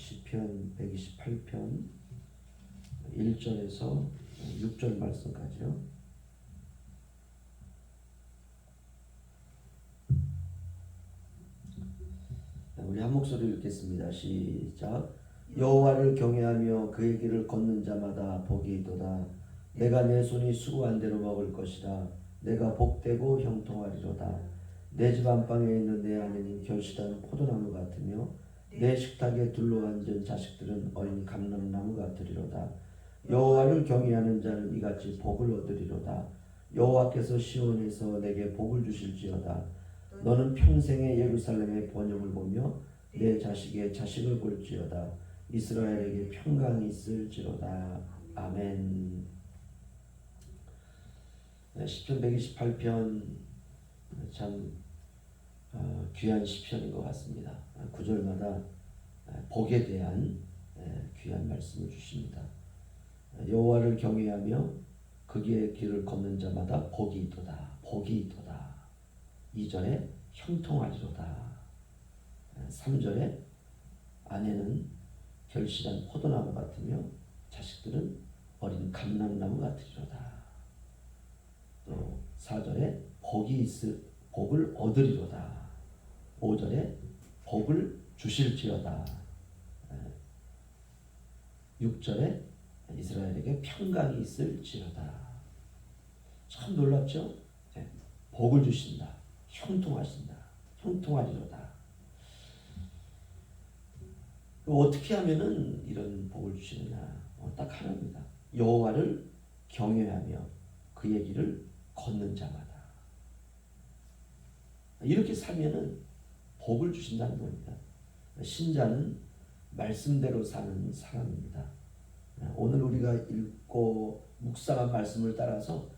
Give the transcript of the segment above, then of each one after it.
시편 128편 1절에서 6절 말씀까지요. 우리 한 목소리 읽겠습니다. 시작. 여호와를 경외하며 그의 길을 걷는 자마다 복이 있도다. 내가 내 손이 수고한 대로 먹을 것이라. 내가 복되고 형통하리로다. 내 집 안방에 있는 내 아내는 결실한 포도나무 같으며 내 식탁에 둘러앉은 자식들은 어린 감람나무 같으리로다. 여호와를 경외하는 자는 이같이 복을 얻으리로다. 여호와께서 시온에서 내게 복을 주실지어다. 너는 평생에 예루살렘의 번영을 보며 내 자식의 자식을 볼지어다. 이스라엘에게 평강이 있을지로다. 아멘. 시편 128편 참 귀한 시편인 것 같습니다. 구절마다 복에 대한 귀한 말씀을 주십니다. 여호와를 경외하며 그의 길을 걷는 자마다 복이 있도다. 복이 있도다. 2절에 형통하리로다. 3절에 아내는 결실한 포도나무 같으며 자식들은 어린 감람나무 같으리로다. 또 4절에 복을 얻으리로다. 5절에 복을 주실지어다. 6절에 이스라엘에게 평강이 있을지어다. 참 놀랍죠? 복을 주신다. 형통하신다. 형통하리로다. 어떻게 하면은 이런 복을 주시느냐? 딱 하나입니다. 여호와를 경외하며 그의 길을 걷는 자마다. 이렇게 살면은 복을 주신다는 겁니다. 신자는 말씀대로 사는 사람입니다. 오늘 우리가 읽고 묵상한 말씀을 따라서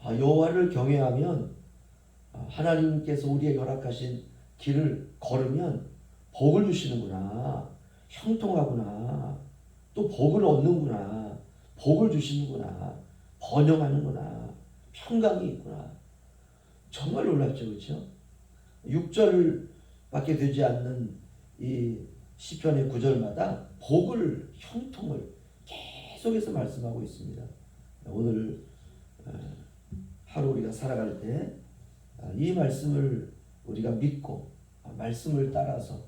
여호와를 경외하면 하나님께서 우리에게 허락하신 길을 걸으면 복을 주시는구나. 형통하구나. 또 복을 얻는구나. 복을 주시는구나. 번영하는구나. 평강이 있구나. 정말 놀랍죠. 그렇죠? 6절밖에 되지 않는 이 시편의 9절마다 복을, 형통을 계속해서 말씀하고 있습니다. 오늘 하루 우리가 살아갈 때 이 말씀을 우리가 믿고 말씀을 따라서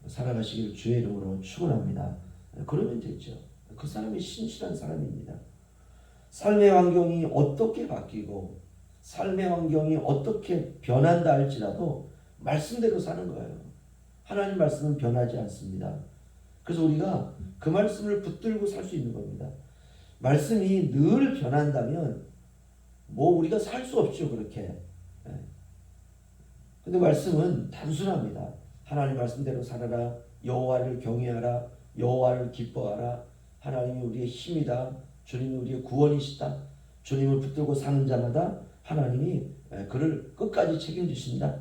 살아가시기를 주의 이름으로 축원합니다. 그러면 되죠. 그 사람이 신실한 사람입니다. 삶의 환경이 어떻게 바뀌고 삶의 환경이 어떻게 변한다 할지라도 말씀대로 사는 거예요. 하나님 말씀은 변하지 않습니다. 그래서 우리가 그 말씀을 붙들고 살 수 있는 겁니다. 말씀이 늘 변한다면 우리가 살 수 없죠. 그렇게. 근데 말씀은 단순합니다. 하나님 말씀대로 살아라. 여호와를 경외하라. 여호와를 기뻐하라. 하나님이 우리의 힘이다. 주님이 우리의 구원이시다. 주님을 붙들고 사는 자마다 하나님이 그를 끝까지 책임지신다.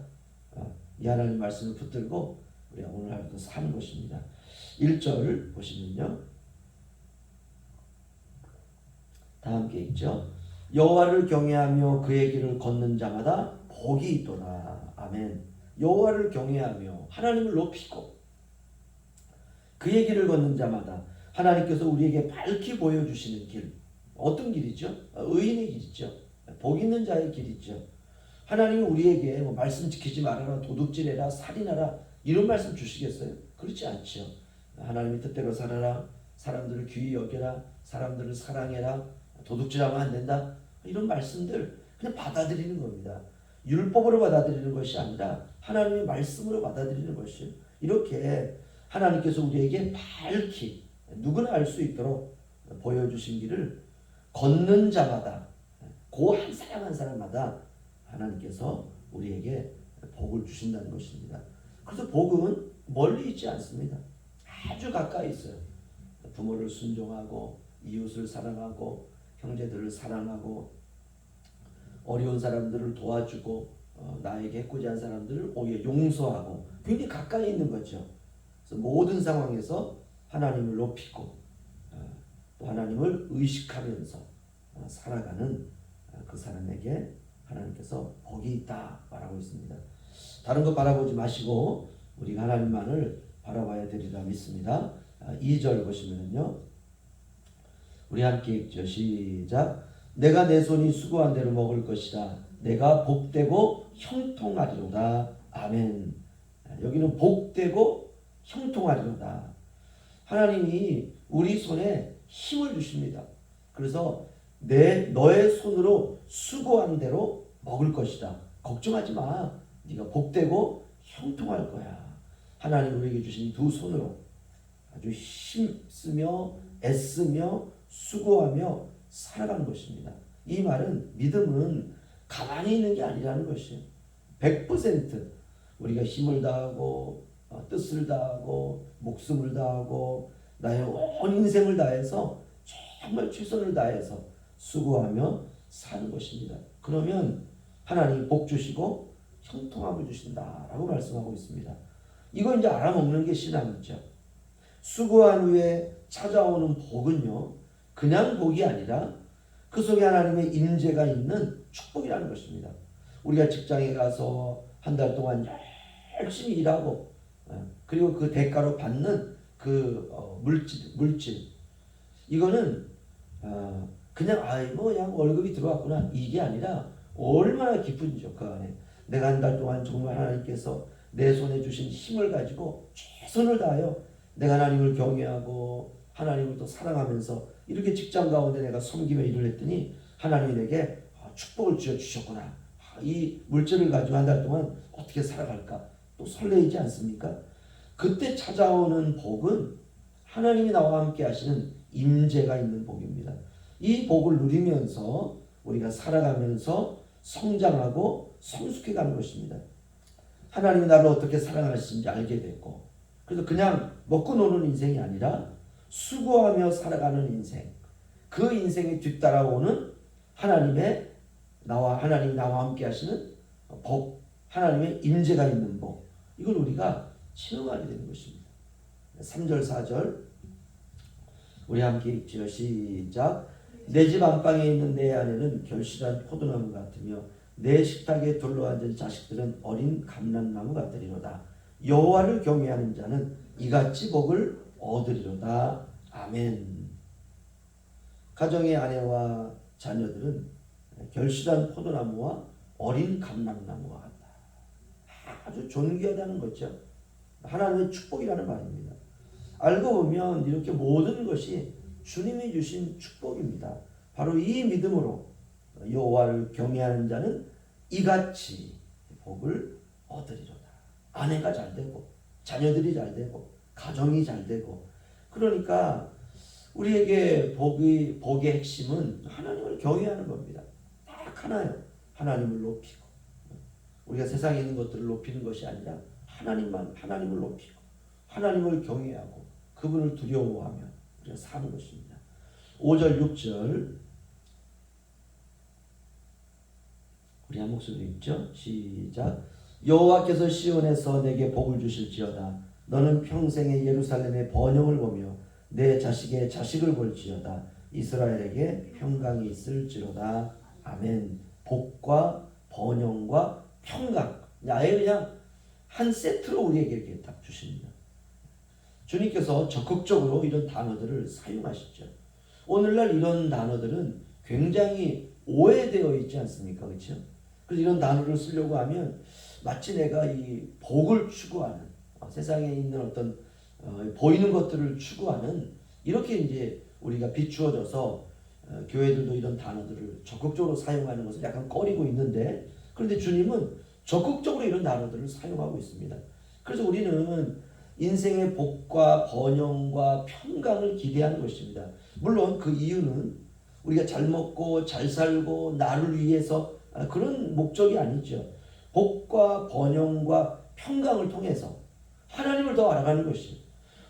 이 하나님 말씀을 붙들고 우리가 오늘 하루도 사는 것입니다. 1절 보시면요. 다 함께 읽죠. 여호와를 경외하며 그의 길을 걷는 자마다 복이 있도다. 아멘. 여호와를 경외하며 하나님을 높이고 그의 길을 걷는 자마다 하나님께서 우리에게 밝히 보여주시는 길. 어떤 길이죠? 의인의 길이죠. 복 있는 자의 길이죠. 하나님이 우리에게 말씀 지키지 말아라, 도둑질해라, 살인하라 이런 말씀 주시겠어요? 그렇지 않죠. 하나님의 뜻대로 살아라, 사람들을 귀히 여겨라, 사람들을 사랑해라, 도둑질하면 안 된다 이런 말씀들 그냥 받아들이는 겁니다. 율법으로 받아들이는 것이 아니라 하나님의 말씀으로 받아들이는 것이요. 이렇게 하나님께서 우리에게 밝히 누구나 알 수 있도록 보여주신 길을 걷는 자마다 그 한 사람 한 사람마다 하나님께서 우리에게 복을 주신다는 것입니다. 그래서 복은 멀리 있지 않습니다. 아주 가까이 있어요. 부모를 순종하고 이웃을 사랑하고 형제들을 사랑하고 어려운 사람들을 도와주고 나에게 해코지한 사람들을 오히려 용서하고 굉장히 가까이 있는 거죠. 그래서 모든 상황에서 하나님을 높이고 또 하나님을 의식하면서 살아가는 그 사람에게 하나님께서 복이 있다 말하고 있습니다. 다른 것 바라보지 마시고 우리가 하나님만을 바라봐야 되리라 믿습니다. 2절 보시면요. 우리 함께 읽죠. 시작. 내가 내 손이 수고한 대로 먹을 것이라. 내가 복되고 형통하리로다. 아멘. 여기는 복되고 형통하리로다. 하나님이 우리 손에 힘을 주십니다. 그래서 너의 손으로 수고한 대로 먹을 것이다. 걱정하지 마. 네가 복되고 형통할 거야. 하나님 우리에게 주신 두 손으로 아주 힘쓰며 애쓰며 수고하며 살아가는 것입니다. 이 말은 믿음은 가만히 있는 게 아니라는 것이에요. 100% 우리가 힘을 다하고 뜻을 다하고 목숨을 다하고 나의 온 인생을 다해서 정말 최선을 다해서 수고하며 사는 것입니다. 그러면 하나님이 복 주시고 형통함을 주신다라고 말씀하고 있습니다. 이거 이제 알아먹는 게 신앙이죠. 수고한 후에 찾아오는 복은요, 그냥 복이 아니라 그 속에 하나님의 임재가 있는 축복이라는 것입니다. 우리가 직장에 가서 한 달 동안 열심히 일하고 그리고 그 대가로 받는 그 물질 이거는 그냥 그냥 월급이 들어왔구나 이게 아니라 얼마나 기쁜지요. 그 안에 내가 한 달 동안 정말 하나님께서 내 손에 주신 힘을 가지고 최선을 다하여 내가 하나님을 경외하고 하나님을 또 사랑하면서 이렇게 직장 가운데 내가 섬기며 일을 했더니 하나님이 내게 축복을 주셨구나. 이 물질을 가지고 한 달 동안 어떻게 살아갈까 또 설레이지 않습니까? 그때 찾아오는 복은 하나님이 나와 함께 하시는 임재가 있는 복입니다. 이 복을 누리면서 우리가 살아가면서 성장하고 성숙해가는 것입니다. 하나님이 나를 어떻게 사랑하시는지 알게 됐고, 그래서 그냥 먹고 노는 인생이 아니라 수고하며 살아가는 인생, 그 인생에 뒤따라오는 하나님이 나와 함께 하시는 복, 하나님의 임재가 있는 복, 이걸 우리가 체험하게 되는 것입니다. 3절 4절 우리 함께 읽지요. 시작. 내 집 안방에 있는 내 아내는 결실한 포도나무 같으며 내 식탁에 둘러앉은 자식들은 어린 감람나무 같으리로다. 여호와를 경외하는 자는 이같이 복을 얻으리로다. 아멘. 가정의 아내와 자녀들은 결실한 포도나무와 어린 감람나무와 같다. 아주 존귀하다는 거죠. 하나님의 축복이라는 말입니다. 알고 보면 이렇게 모든 것이 주님이 주신 축복입니다. 바로 이 믿음으로 여호와를 경외하는 자는 이같이 복을 얻으리로다. 아내가 잘 되고 자녀들이 잘 되고 가정이 잘 되고, 그러니까 우리에게 복의 핵심은 하나님을 경외하는 겁니다. 딱 하나요. 하나님을 높이고, 우리가 세상에 있는 것들을 높이는 것이 아니라 하나님을 높이고 하나님을 경외하고 그분을 두려워하며 우리가 사는 것입니다. 5절 6절 우리 한 목소리 읽죠. 시작. 여호와께서 시온에서 내게 복을 주실지어다. 너는 평생에 예루살렘의 번영을 보며 내 자식의 자식을 볼지어다. 이스라엘에게 평강이 있을지로다. 아멘. 복과 번영과 평강, 아예 그냥 한 세트로 우리에게 이렇게 딱 주십니다. 주님께서 적극적으로 이런 단어들을 사용하시죠. 오늘날 이런 단어들은 굉장히 오해되어 있지 않습니까? 그렇죠? 그래서 이런 단어를 쓰려고 하면 마치 내가 이 복을 추구하는, 세상에 있는 어떤 보이는 것들을 추구하는, 이렇게 이제 우리가 비추어져서 교회들도 이런 단어들을 적극적으로 사용하는 것을 약간 꺼리고 있는데, 그런데 주님은 적극적으로 이런 단어들을 사용하고 있습니다. 그래서 우리는 인생의 복과 번영과 평강을 기대하는 것입니다. 물론 그 이유는 우리가 잘 먹고 잘 살고 나를 위해서 그런 목적이 아니죠. 복과 번영과 평강을 통해서 하나님을 더 알아가는 것이,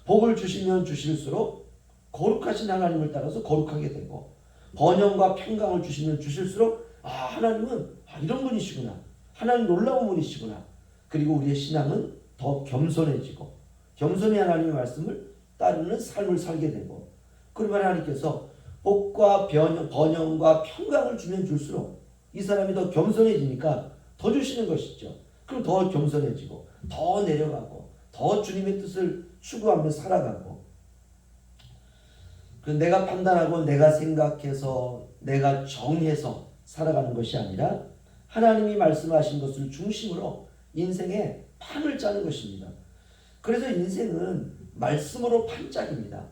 복을 주시면 주실수록 거룩하신 하나님을 따라서 거룩하게 되고, 번영과 평강을 주시면 주실수록 하나님은 이런 분이시구나, 하나님 놀라운 분이시구나, 그리고 우리의 신앙은 더 겸손해지고 겸손히 하나님의 말씀을 따르는 삶을 살게 되고, 그러면 하나님께서 복과 번영과 평강을 주면 줄수록 이 사람이 더 겸손해지니까 더 주시는 것이죠. 그럼 더 겸손해지고 더 내려가고 더 주님의 뜻을 추구하며 살아가고, 그 내가 판단하고 내가 생각해서 내가 정해서 살아가는 것이 아니라 하나님이 말씀하신 것을 중심으로 인생의 판을 짜는 것입니다. 그래서 인생은 말씀으로 판짝입니다.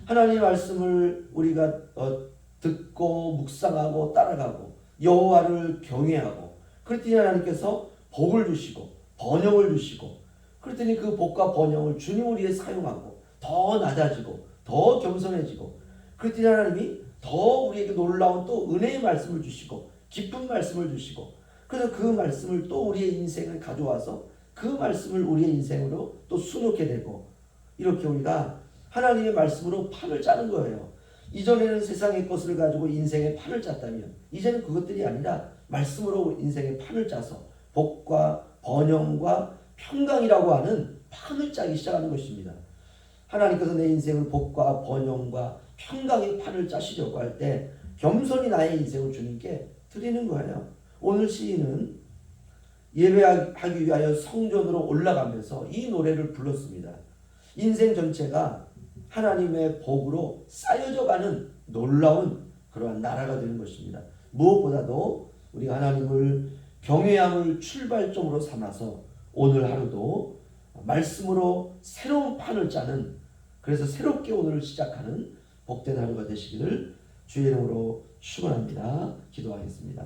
하나님의 말씀을 우리가 듣고 묵상하고 따라가고 여호와를 경외하고 그랬더니 하나님께서 복을 주시고 번영을 주시고 그랬더니 그 복과 번영을 주님을 위해 사용하고 더 낮아지고 더 겸손해지고 그랬더니 하나님이 더 우리에게 놀라운 또 은혜의 말씀을 주시고 깊은 말씀을 주시고 그래서 그 말씀을 또 우리의 인생을 가져와서 그 말씀을 우리의 인생으로 또 수놓게 되고 이렇게 우리가 하나님의 말씀으로 판을 짜는 거예요. 이전에는 세상의 것을 가지고 인생의 판을 짰다면 이제는 그것들이 아니라 말씀으로 인생의 판을 짜서 복과 번영과 평강이라고 하는 판을 짜기 시작하는 것입니다. 하나님께서 내 인생을 복과 번영과 평강의 판을 짜시려고 할 때 겸손히 나의 인생을 주님께 드리는 거예요. 오늘 시인은 예배하기 위하여 성전으로 올라가면서 이 노래를 불렀습니다. 인생 전체가 하나님의 복으로 쌓여져 가는 놀라운 그러한 나라가 되는 것입니다. 무엇보다도 우리가 하나님을 경외함을 출발점으로 삼아서 오늘 하루도 말씀으로 새로운 판을 짜는 그래서 새롭게 오늘을 시작하는 복된 하루가 되시기를 주의 이름으로 축원합니다. 기도하겠습니다.